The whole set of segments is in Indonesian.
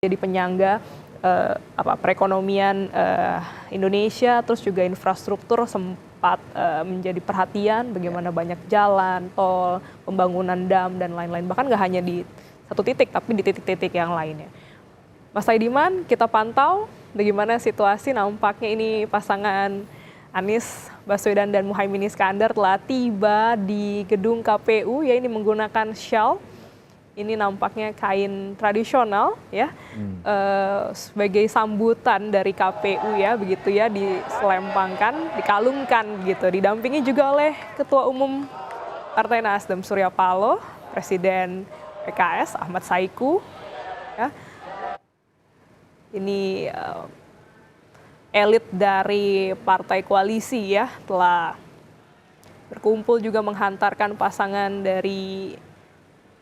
jadi penyangga perekonomian Indonesia, terus juga infrastruktur sempat menjadi perhatian, bagaimana banyak jalan, tol, pembangunan dam, dan lain-lain. Bahkan nggak hanya di satu titik, tapi di titik-titik yang lainnya. Mas Saidiman, kita pantau bagaimana situasi. Nampaknya ini pasangan Anies Baswedan dan Muhaimin Iskandar telah tiba di gedung KPU, ya, ini menggunakan shawl. Ini nampaknya kain tradisional, ya, sebagai sambutan dari KPU, ya, begitu ya, diselempangkan, dikalungkan gitu. Didampingi juga oleh Ketua Umum Partai Nasdem Surya Paloh, Presiden PKS Ahmad Saiku, ya. Ini elit dari partai koalisi, ya, telah berkumpul juga menghantarkan pasangan dari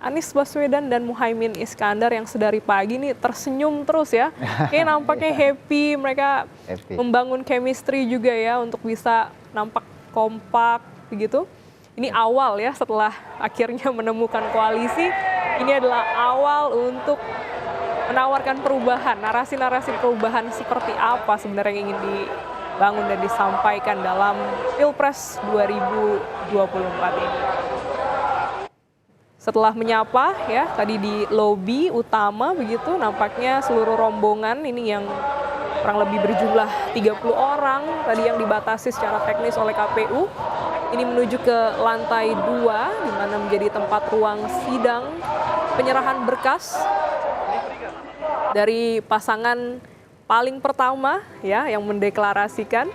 Anies Baswedan dan Muhaimin Iskandar yang sedari pagi nih tersenyum terus, ya. Kayak nampaknya happy, mereka membangun chemistry juga, ya, untuk bisa nampak kompak begitu. Ini awal, ya, setelah akhirnya menemukan koalisi, ini adalah awal untuk menawarkan perubahan, narasi-narasi perubahan seperti apa sebenarnya yang ingin dibangun dan disampaikan dalam Pilpres 2024 ini. Setelah menyapa, ya, tadi di lobi utama begitu, nampaknya seluruh rombongan ini yang kurang lebih berjumlah 30 orang tadi yang dibatasi secara teknis oleh KPU, ini menuju ke lantai 2 di mana menjadi tempat ruang sidang penyerahan berkas dari pasangan paling pertama, ya, yang mendeklarasikan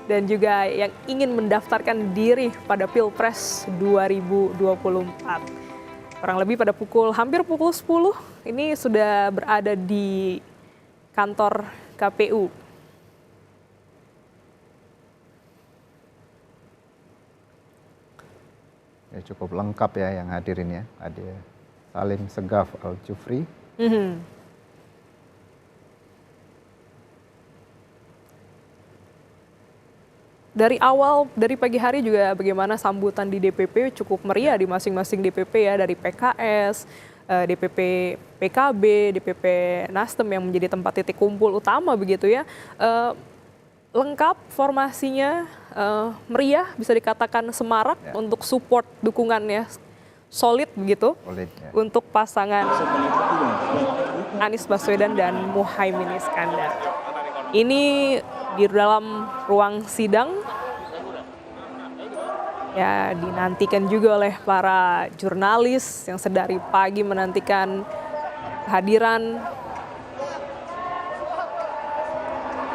dan juga yang ingin mendaftarkan diri pada Pilpres 2024. Kurang lebih pada hampir pukul 10, ini sudah berada di kantor KPU. Ya, cukup lengkap, ya, yang hadirin, ya. Ada Salim Segaf Al-Jufri. Dari awal, dari pagi hari juga bagaimana sambutan di DPP cukup meriah di masing-masing DPP, ya, dari PKS, DPP PKB, DPP Nasdem yang menjadi tempat titik kumpul utama begitu, ya. Lengkap formasinya, meriah, bisa dikatakan semarak, ya, untuk support dukungannya solid begitu, ya, untuk pasangan Anies Baswedan dan Muhaimin Iskandar. Ini di dalam ruang sidang, ya, dinantikan juga oleh para jurnalis yang sedari pagi menantikan kehadiran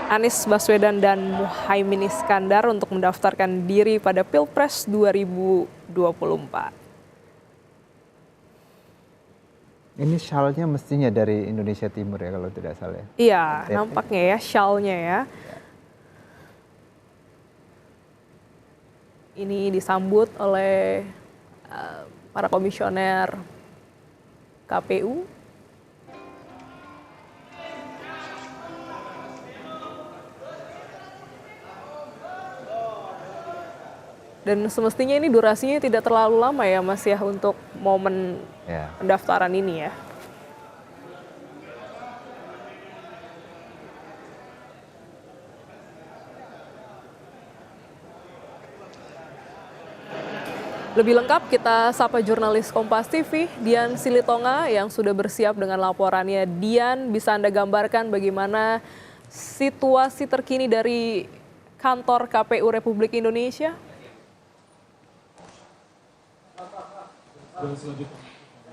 Anies Baswedan dan Muhaimin Iskandar untuk mendaftarkan diri pada Pilpres 2024. Ini shawlnya mestinya dari Indonesia Timur, ya, kalau tidak salah. Iya, nampaknya, ya, shawlnya, ya. Ini disambut oleh para komisioner KPU. Dan semestinya ini durasinya tidak terlalu lama, ya, Mas, ya, untuk momen, ya, pendaftaran ini, ya. Lebih lengkap kita sapa jurnalis Kompas TV, Dian Silitonga, yang sudah bersiap dengan laporannya. Dian, bisa Anda gambarkan bagaimana situasi terkini dari kantor KPU Republik Indonesia?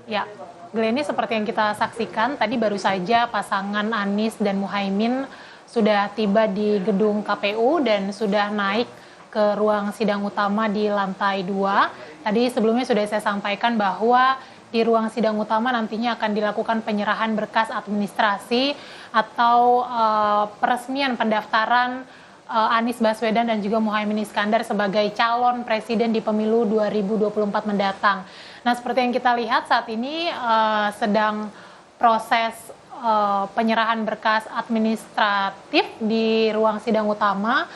Ya, Glenny, seperti yang kita saksikan, tadi baru saja pasangan Anies dan Muhaimin sudah tiba di gedung KPU dan sudah naik ke ruang sidang utama di lantai 2. Tadi sebelumnya sudah saya sampaikan bahwa di ruang sidang utama nantinya akan dilakukan penyerahan berkas administrasi atau peresmian pendaftaran Anies Baswedan dan juga Muhaimin Iskandar sebagai calon presiden di pemilu 2024 mendatang. Nah, seperti yang kita lihat saat ini sedang proses penyerahan berkas administratif di ruang sidang utama.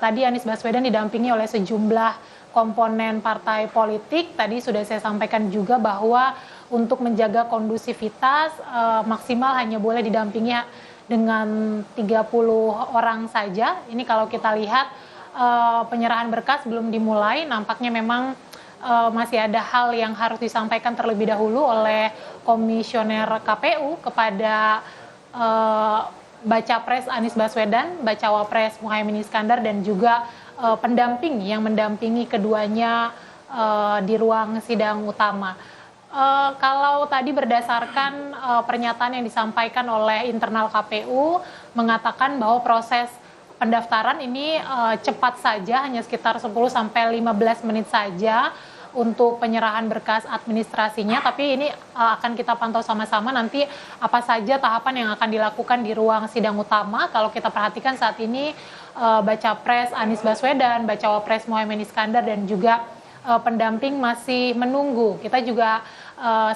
Tadi Anies Baswedan didampingi oleh sejumlah komponen partai politik. Tadi sudah saya sampaikan juga bahwa untuk menjaga kondusivitas maksimal hanya boleh didampingi dengan 30 orang saja. Ini kalau kita lihat penyerahan berkas belum dimulai, nampaknya memang masih ada hal yang harus disampaikan terlebih dahulu oleh Komisioner KPU kepada Baca Pres Anies Baswedan, Bacawa Pres Muhaimin Iskandar, dan juga pendamping yang mendampingi keduanya di ruang sidang utama. Kalau tadi berdasarkan pernyataan yang disampaikan oleh internal KPU mengatakan bahwa proses pendaftaran ini cepat saja, hanya sekitar 10 sampai 15 menit saja untuk penyerahan berkas administrasinya, tapi ini akan kita pantau sama-sama nanti apa saja tahapan yang akan dilakukan di ruang sidang utama. Kalau kita perhatikan saat ini Baca Pres Anies Baswedan, Bacawa Pres Muhaimin Iskandar, dan juga pendamping masih menunggu. Kita juga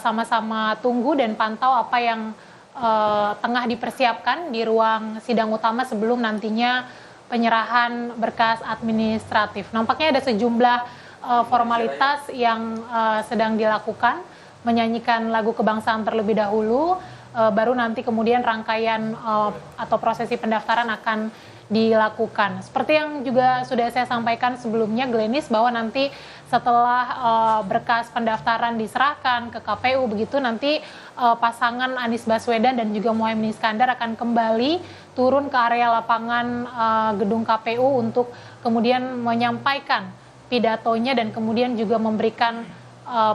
sama-sama tunggu dan pantau apa yang tengah dipersiapkan di ruang sidang utama sebelum nantinya penyerahan berkas administratif. Nampaknya ada sejumlah formalitas yang sedang dilakukan, menyanyikan lagu kebangsaan terlebih dahulu, baru nanti kemudian rangkaian atau prosesi pendaftaran akan dilakukan. Seperti yang juga sudah saya sampaikan sebelumnya, Glenis, bahwa nanti setelah berkas pendaftaran diserahkan ke KPU, begitu nanti pasangan Anies Baswedan dan juga Muhaimin Iskandar akan kembali turun ke area lapangan gedung KPU untuk kemudian menyampaikan pidatonya dan kemudian juga memberikan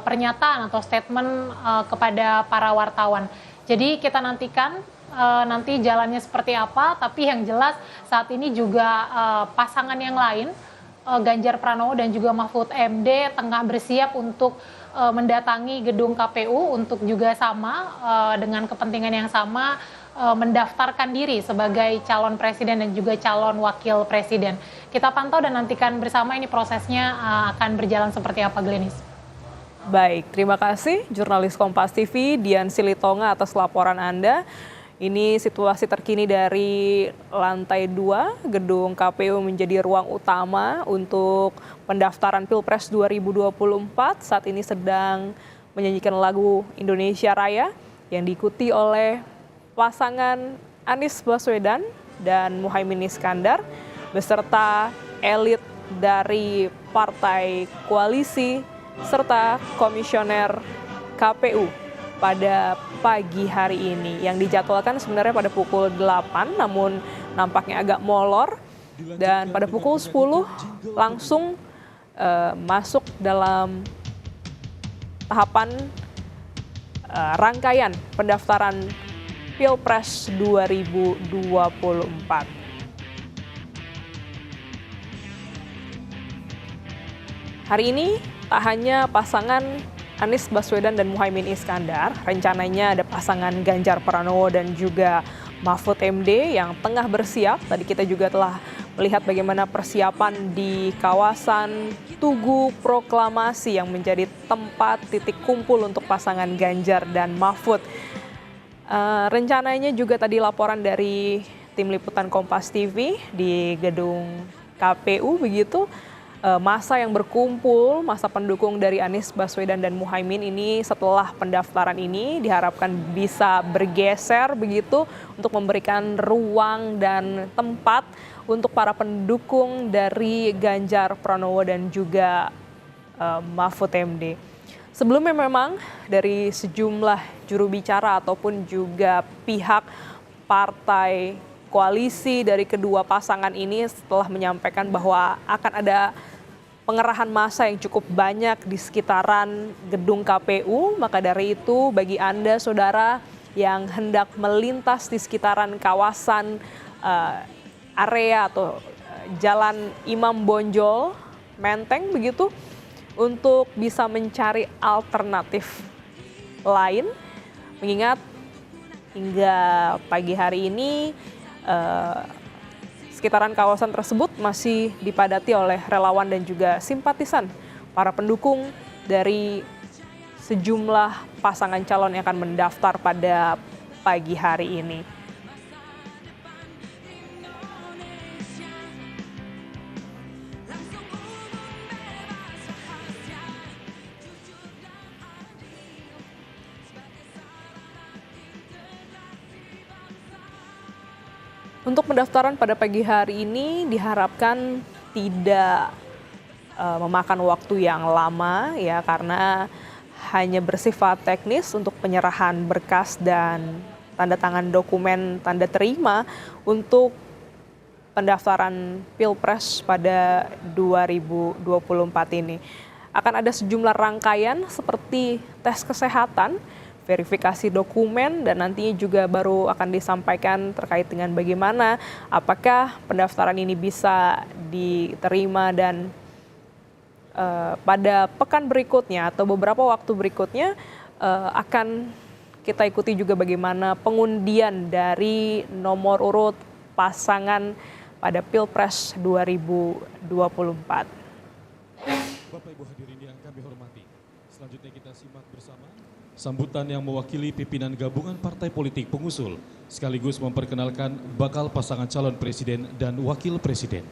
pernyataan atau statement kepada para wartawan. Jadi kita nantikan nanti jalannya seperti apa, tapi yang jelas saat ini juga pasangan yang lain, Ganjar Pranowo dan juga Mahfud MD, tengah bersiap untuk mendatangi gedung KPU untuk juga sama dengan kepentingan yang sama mendaftarkan diri sebagai calon presiden dan juga calon wakil presiden. Kita pantau dan nantikan bersama ini prosesnya akan berjalan seperti apa, Glenis. Baik, terima kasih jurnalis Kompas TV Dian Silitonga atas laporan Anda. Ini situasi terkini dari lantai 2 gedung KPU menjadi ruang utama untuk pendaftaran Pilpres 2024. Saat ini sedang menyanyikan lagu Indonesia Raya yang diikuti oleh pasangan Anies Baswedan dan Muhaimin Iskandar beserta elit dari partai koalisi serta komisioner KPU pada pagi hari ini yang dijadwalkan sebenarnya pada pukul 8, namun nampaknya agak molor, dan pada pukul 10 langsung masuk dalam tahapan rangkaian pendaftaran Pilpres 2024. Hari ini tak hanya pasangan Anies Baswedan dan Muhaimin Iskandar, rencananya ada pasangan Ganjar Pranowo dan juga Mahfud MD yang tengah bersiap. Tadi kita juga telah melihat bagaimana persiapan di kawasan Tugu Proklamasi yang menjadi tempat titik kumpul untuk pasangan Ganjar dan Mahfud. Rencananya juga tadi laporan dari tim liputan Kompas TV di gedung KPU begitu. Masa yang berkumpul, masa pendukung dari Anies Baswedan dan Muhaimin ini setelah pendaftaran ini diharapkan bisa bergeser begitu untuk memberikan ruang dan tempat untuk para pendukung dari Ganjar Pranowo dan juga Mahfud MD. Sebelumnya memang dari sejumlah juru bicara ataupun juga pihak partai koalisi dari kedua pasangan ini setelah menyampaikan bahwa akan ada pengerahan massa yang cukup banyak di sekitaran gedung KPU, maka dari itu bagi Anda saudara yang hendak melintas di sekitaran kawasan area atau Jalan Imam Bonjol, Menteng begitu, untuk bisa mencari alternatif lain, mengingat hingga pagi hari ini sekitaran kawasan tersebut masih dipadati oleh relawan dan juga simpatisan para pendukung dari sejumlah pasangan calon yang akan mendaftar pada pagi hari ini. Untuk pendaftaran pada pagi hari ini diharapkan tidak memakan waktu yang lama ya, karena hanya bersifat teknis untuk penyerahan berkas dan tanda tangan dokumen tanda terima untuk pendaftaran Pilpres pada 2024 ini. Akan ada sejumlah rangkaian seperti tes kesehatan, verifikasi dokumen, dan nantinya juga baru akan disampaikan terkait dengan bagaimana apakah pendaftaran ini bisa diterima, dan pada pekan berikutnya atau beberapa waktu berikutnya akan kita ikuti juga bagaimana pengundian dari nomor urut pasangan pada Pilpres 2024. Bapak Ibu hadirin yang kami hormati, selanjutnya kita simak bersama sambutan yang mewakili pimpinan gabungan partai politik pengusul sekaligus memperkenalkan bakal pasangan calon presiden dan wakil presiden.